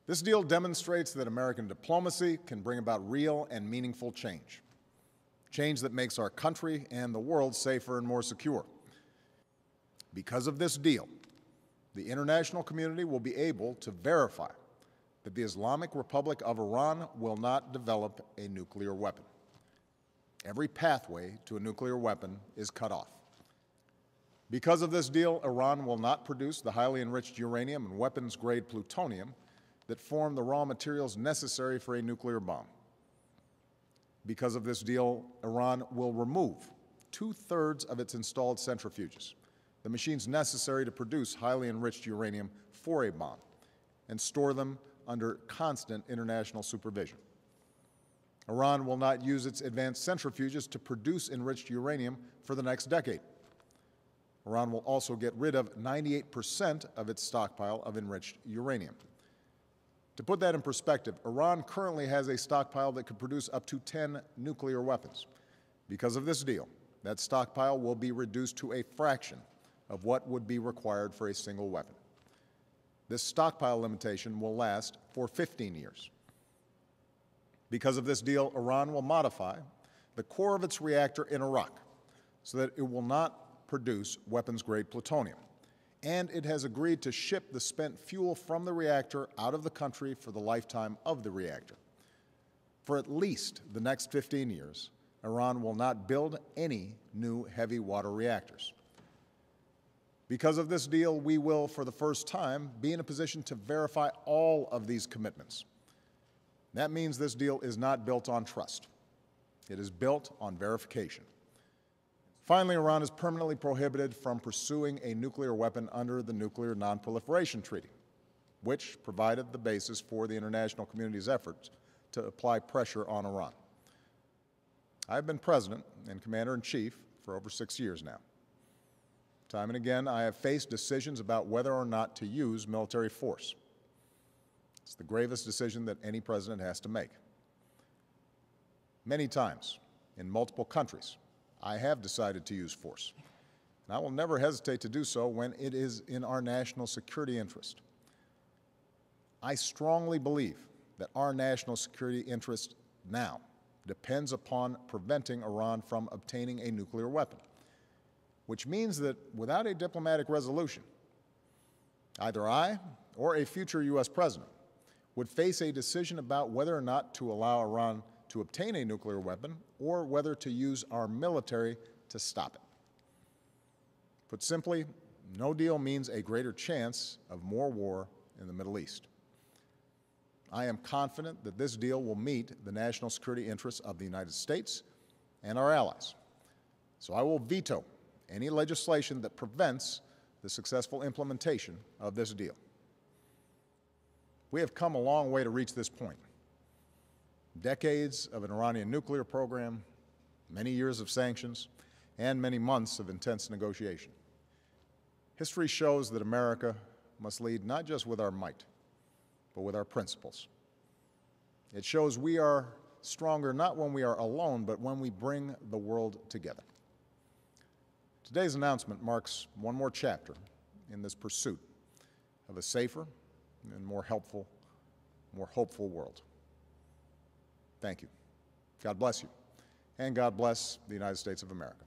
This deal demonstrates that American diplomacy can bring about real and meaningful change, change that makes our country and the world safer and more secure. Because of this deal, the international community will be able to verify that the Islamic Republic of Iran will not develop a nuclear weapon. Every pathway to a nuclear weapon is cut off. Because of this deal, Iran will not produce the highly enriched uranium and weapons-grade plutonium that form the raw materials necessary for a nuclear bomb. Because of this deal, Iran will remove 2/3 of its installed centrifuges, the machines necessary to produce highly enriched uranium for a bomb, and store them under constant international supervision. Iran will not use its advanced centrifuges to produce enriched uranium for the next decade. Iran will also get rid of 98% of its stockpile of enriched uranium. To put that in perspective, Iran currently has a stockpile that could produce up to 10 nuclear weapons. Because of this deal, that stockpile will be reduced to a fraction of what would be required for a single weapon. This stockpile limitation will last for 15 years. Because of this deal, Iran will modify the core of its reactor in Iraq so that it will not produce weapons-grade plutonium. And it has agreed to ship the spent fuel from the reactor out of the country for the lifetime of the reactor. For at least the next 15 years, Iran will not build any new heavy water reactors. Because of this deal, we will, for the first time, be in a position to verify all of these commitments. That means this deal is not built on trust. It is built on verification. Finally, Iran is permanently prohibited from pursuing a nuclear weapon under the Nuclear Non-Proliferation Treaty, which provided the basis for the international community's efforts to apply pressure on Iran. I've been President and Commander-in-Chief for over 6 years now. Time and again, I have faced decisions about whether or not to use military force. It's the gravest decision that any president has to make. Many times, in multiple countries, I have decided to use force, and I will never hesitate to do so when it is in our national security interest. I strongly believe that our national security interest now depends upon preventing Iran from obtaining a nuclear weapon, which means that without a diplomatic resolution, either I or a future U.S. president would face a decision about whether or not to allow Iran to obtain a nuclear weapon or whether to use our military to stop it. Put simply, no deal means a greater chance of more war in the Middle East. I am confident that this deal will meet the national security interests of the United States and our allies. So I will veto any legislation that prevents the successful implementation of this deal. We have come a long way to reach this point. Decades of an Iranian nuclear program, many years of sanctions, and many months of intense negotiation. History shows that America must lead not just with our might, but with our principles. It shows we are stronger not when we are alone, but when we bring the world together. Today's announcement marks one more chapter in this pursuit of a safer and more helpful, more hopeful world. Thank you. God bless you, and God bless the United States of America.